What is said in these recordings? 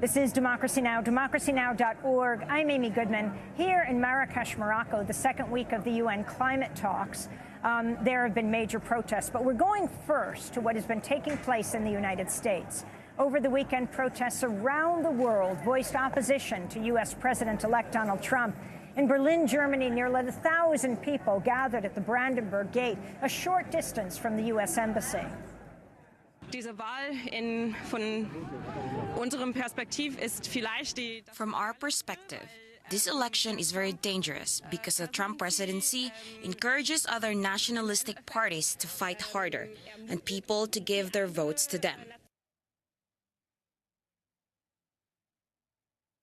This is Democracy Now!, democracynow.org. I'm Amy Goodman. Here in Marrakesh, Morocco, the second week of the UN climate talks, there have been major protests. But we're going first to what has been taking place in the United States. Over the weekend, protests around the world voiced opposition to U.S. President-elect Donald Trump. In Berlin, Germany, nearly 1,000 people gathered at the Brandenburg Gate, a short distance from the U.S. Embassy. From our perspective, this election is very dangerous because the Trump presidency encourages other nationalistic parties to fight harder and people to give their votes to them.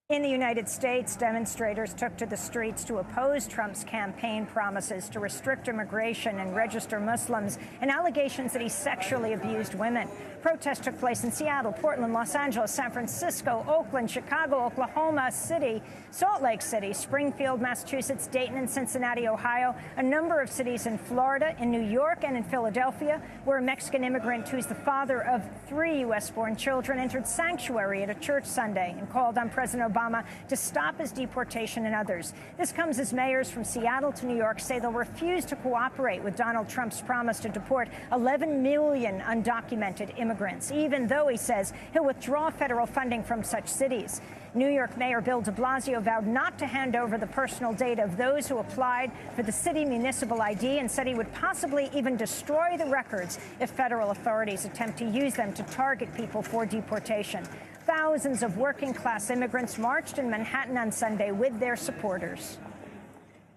In the United States, demonstrators took to the streets to oppose Trump's campaign promises to restrict immigration and register Muslims and allegations that he sexually abused women. Protests took place in Seattle, Portland, Los Angeles, San Francisco, Oakland, Chicago, Oklahoma City, Salt Lake City, Springfield, Massachusetts, Dayton, and Cincinnati, Ohio, a number of cities in Florida, in New York, and in Philadelphia, where a Mexican immigrant who's the father of 3 U.S.-born children entered sanctuary at a church Sunday and called on President Obama to stop his deportation and others. This comes as mayors from Seattle to New York say they'll refuse to cooperate with Donald Trump's promise to deport 11 million undocumented immigrants, even though he says he'll withdraw federal funding from such cities. New York Mayor Bill de Blasio vowed not to hand over the personal data of those who applied for the city municipal ID and said he would possibly even destroy the records if federal authorities attempt to use them to target people for deportation. Thousands of working-class immigrants marched in Manhattan on Sunday with their supporters.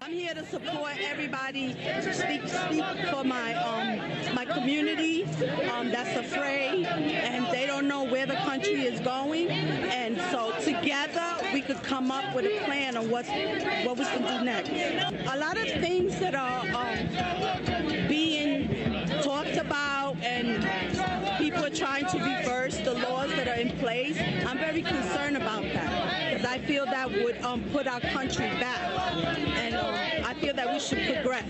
I'm here to support everybody, speak for my community that's afraid and they don't know where the country is going. And so together we could come up with a plan on what we can do next. A lot of things that are being talked about and people are trying to reverse the laws that are in place. I'm very concerned about that because I feel that would put our country back. And I feel that we should progress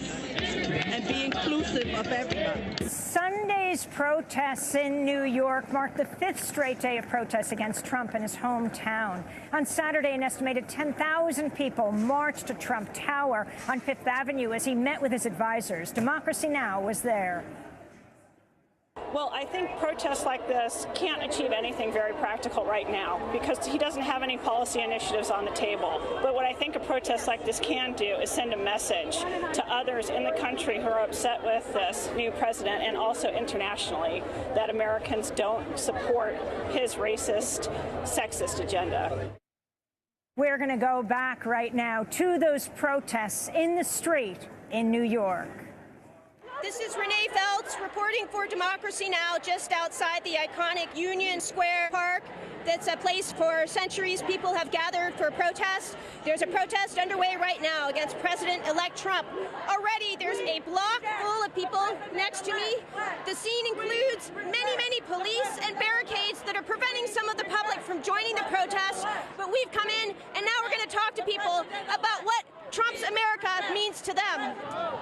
and be inclusive of everybody. Sunday's protests in New York marked the 5th straight day of protests against Trump in his hometown. On Saturday, an estimated 10,000 people marched to Trump Tower on Fifth Avenue as he met with his advisors. Democracy Now! Was there. Well, I think protests like this can't achieve anything very practical right now because he doesn't have any policy initiatives on the table. But what I think a protest like this can do is send a message to others in the country who are upset with this new president and also internationally that Americans don't support his racist, sexist agenda. We're going to go back right now to those protests in the street in New York. This is Renee Feltz reporting for Democracy Now! Just outside the iconic Union Square Park. That's a place for centuries people have gathered for protest. There's a protest underway right now against President-elect Trump. Already there's a block full of people next to me. The scene includes many police and barricades that are preventing some of the public from joining the protest. But we've come in and now we're going to talk to people about what Trump's America means to them.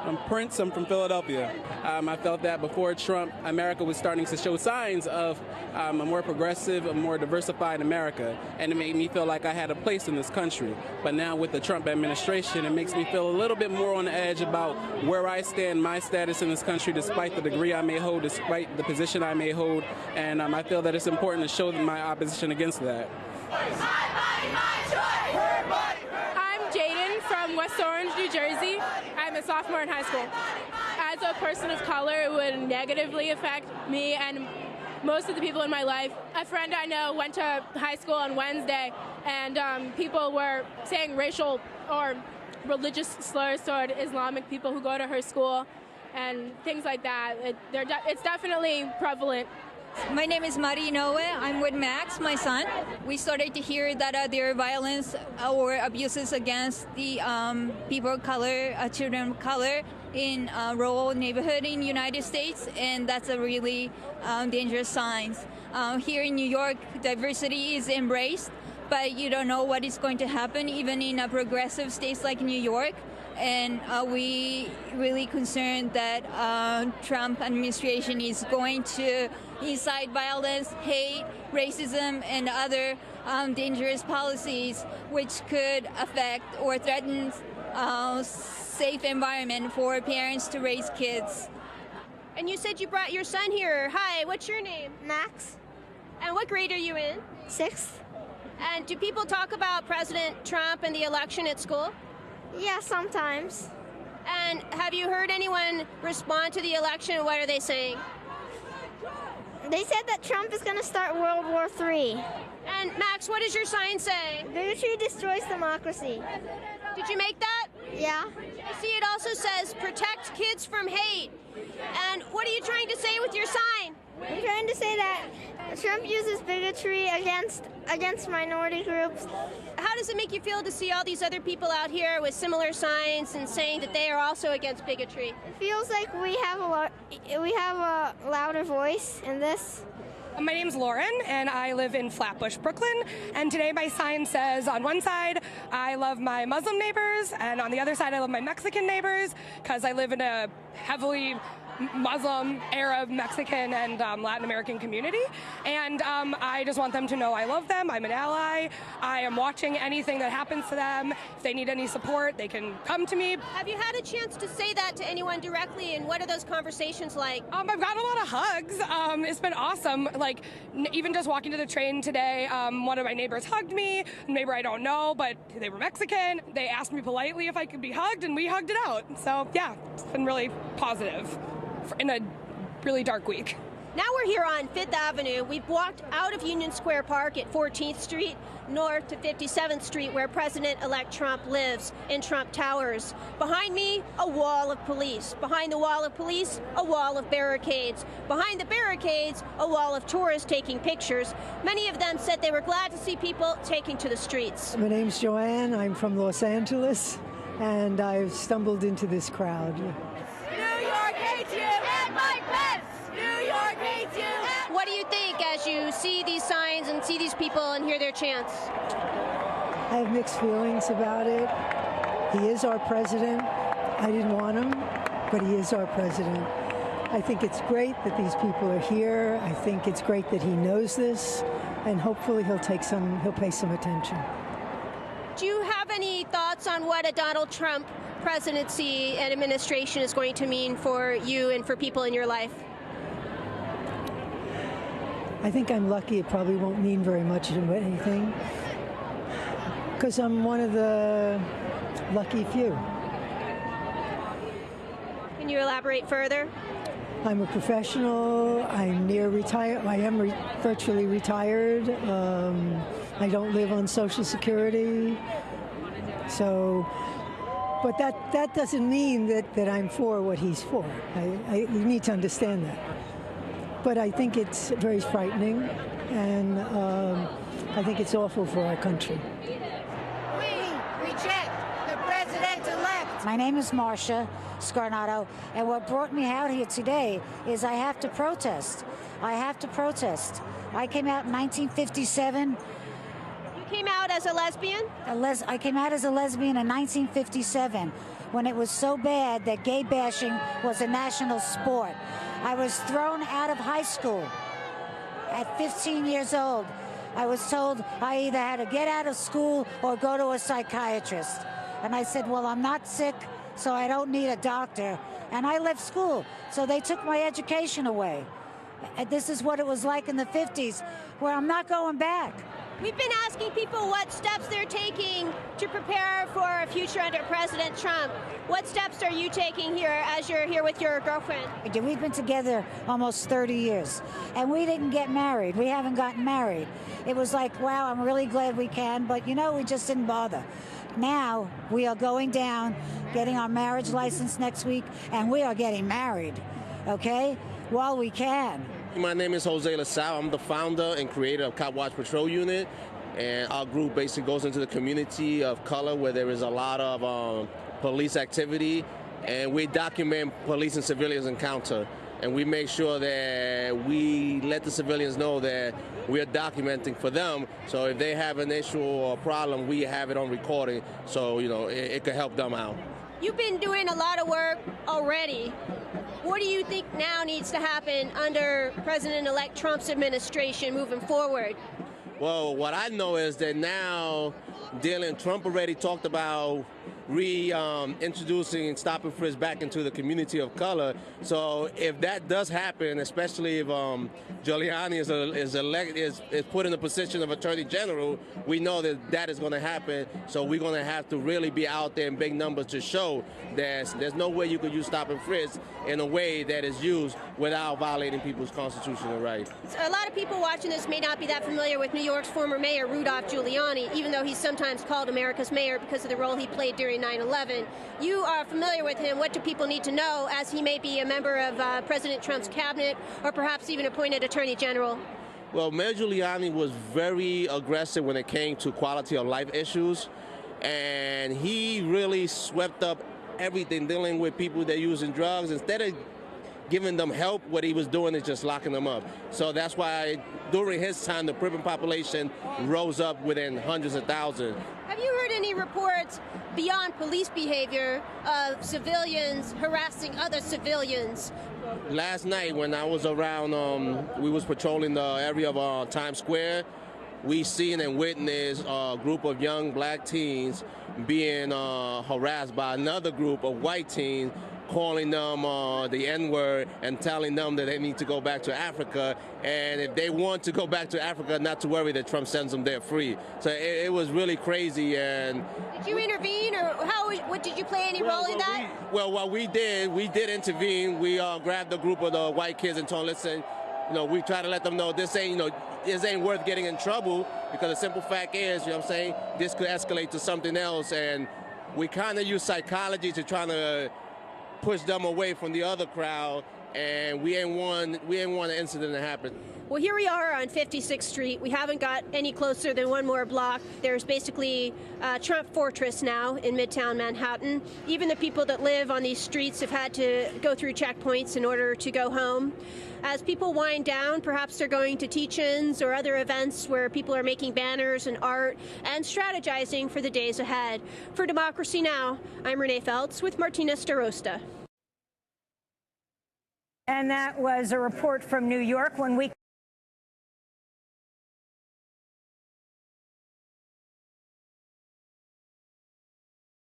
I'm Prince. I'm from Philadelphia. I felt that before Trump, America was starting to show signs of a more progressive, a more diversified America, and it made me feel like I had a place in this country. But now with the Trump administration, it makes me feel a little bit more on the edge about where I stand, my status in this country, despite the degree I may hold, despite the position I may hold, and I feel that it's important to show my opposition against that. I'm Jaden from West Orange, New Jersey. I'm a sophomore in high school. As a person of color, it would negatively affect me and most of the people in my life. A friend I know went to high school on Wednesday, and people were saying racial or religious slurs toward Islamic people who go to her school and things like that. It's definitely prevalent. My name is Marie Noe. I'm with Max, my son. We started to hear that there are violence or abuses against the people of color, children of color in rural neighborhood in the United States, and that's a really dangerous sign. Here in New York, diversity is embraced, but you don't know what is going to happen even in progressive states like New York. and we really concerned that Trump administration is going to incite violence, hate, racism, and other dangerous policies which could affect or threaten safe environment for parents to raise kids. And you said you brought your son here. Hi, what's your name? Max. And what grade are you in? 6th. And do people talk about President Trump and the election at school? Yeah, sometimes. And have you heard anyone respond to the election? What are they saying? They said that Trump is going to start World War III. And Max, what does your sign say? Bigotry destroys democracy. Did you make that? Yeah. I see it also says protect kids from hate. And what are you trying to say with your sign? I'm trying to say that Trump uses bigotry against minority groups. How does it make you feel to see all these other people out here with similar signs and saying that they are also against bigotry? It feels like we have a louder voice in this. My name's Lauren, and I live in Flatbush, Brooklyn. And today my sign says, on one side, I love my Muslim neighbors, and on the other side, I love my Mexican neighbors, because I live in a heavily Muslim, Arab, Mexican, and Latin American community. And I just want them to know I love them. I'm an ally. I am watching anything that happens to them. If they need any support, they can come to me. Have you had a chance to say that to anyone directly, and what are those conversations like? I've gotten a lot of hugs. It's been awesome. Like, even just walking to the train today, one of my neighbors hugged me, a neighbor I don't know, but they were Mexican. They asked me politely if I could be hugged, and we hugged it out. So, yeah, it's been really positive in a really dark week. Now we're here on 5th Avenue. We've walked out of Union Square Park at 14th Street, north to 57th Street, where President-elect Trump lives, in Trump Towers. Behind me, a wall of police. Behind the wall of police, a wall of barricades. Behind the barricades, a wall of tourists taking pictures. Many of them said they were glad to see people taking to the streets. My name's Joanne. I'm from Los Angeles, and I've stumbled into this crowd. New York hates you, and Mike Pence! New York hates you! What do you think as you see these signs and see these people and hear their chants? I have mixed feelings about it. He is our president. I didn't want him, but he is our president. I think it's great that these people are here. I think it's great that he knows this, and hopefully he'll pay some attention. Do you have any thoughts on what a Donald Trump presidency and administration is going to mean for you and for people in your life? I think I'm lucky. It probably won't mean very much of anything, because I'm one of the lucky few. Can you elaborate further? I'm a professional. I'm near retire. I am virtually retired. I don't live on Social Security. So, but that doesn't mean that I'm for what he's for. You need to understand that. But I think it's very frightening, and I think it's awful for our country. We reject the president-elect. My name is Marcia Scarnato, and what brought me out here today is I have to protest. I have to protest. I came out in 1957. You came out as a lesbian? I came out as a lesbian in 1957, when it was so bad that gay bashing was a national sport. I was thrown out of high school at 15 years old. I was told I either had to get out of school or go to a psychiatrist. And I said, well, I'm not sick, so I don't need a doctor. And I left school, so they took my education away. And this is what it was like in the 50s, where I'm not going back. We've been asking people what steps they're taking to prepare for a future under President Trump. What steps are you taking here as you're here with your girlfriend? We've been together almost 30 years, and we didn't get married. We haven't gotten married. It was like, wow, I'm really glad we can, but we just didn't bother. Now we are going down, getting our marriage license next week, and we are getting married, okay, while we can. My name is Jose LaSalle. I'm the founder and creator of Cop Watch Patrol Unit, and our group basically goes into the community of color where there is a lot of police activity, and we document police and civilians encounter, and we make sure that we let the civilians know that we are documenting for them, so if they have an issue or a problem, we have it on recording, so it could help them out. You've been doing a lot of work already. What do you think now needs to happen under President-elect Trump's administration moving forward? Well, what I know is that now Trump already talked about reintroducing stop and frisk back into the community of color. So if that does happen, especially if Giuliani is put in the position of Attorney General, we know that that is going to happen. So we're going to have to really be out there in big numbers to show that there's no way you could use stop and frisk in a way that is used without violating people's constitutional rights. So a lot of people watching this may not be that familiar with New York's former mayor, Rudolph Giuliani, even though he's sometimes called America's mayor because of the role he played during 9/11. You are familiar with him. What do people need to know, as he may be a member of President Trump's cabinet or perhaps even appointed Attorney General? Well, Mayor Giuliani was very aggressive when it came to quality of life issues, and he really swept up everything dealing with people that are using drugs. Instead of giving them help, what he was doing is just locking them up. So that's why during his time, the prison population rose up within hundreds of thousands. Have you heard any reports beyond police behavior of civilians harassing other civilians? Last night when I was around, we was patrolling the area of Times Square, we seen and witnessed a group of young black teens being harassed by another group of white teens, calling them the N-word and telling them that they need to go back to Africa, and if they want to go back to Africa, not to worry, that Trump sends them there free. So it was really crazy. And did you intervene, or what did you play any role in that? What we did intervene. We grabbed a group of the white kids and told them, listen, we try to let them know this ain't worth getting in trouble, because the simple fact is, this could escalate to something else, and we kind of use psychology to try to push them away from the other crowd, and we ain't want an incident to happen. Well, here we are on 56th Street. We haven't got any closer than one more block. There's basically a Trump fortress now in Midtown Manhattan. Even the people that live on these streets have had to go through checkpoints in order to go home. As people wind down, perhaps they're going to teach-ins or other events where people are making banners and art and strategizing for the days ahead. For Democracy Now!, I'm Renee Feltz with Martina Starosta. And that was a report from New York. When we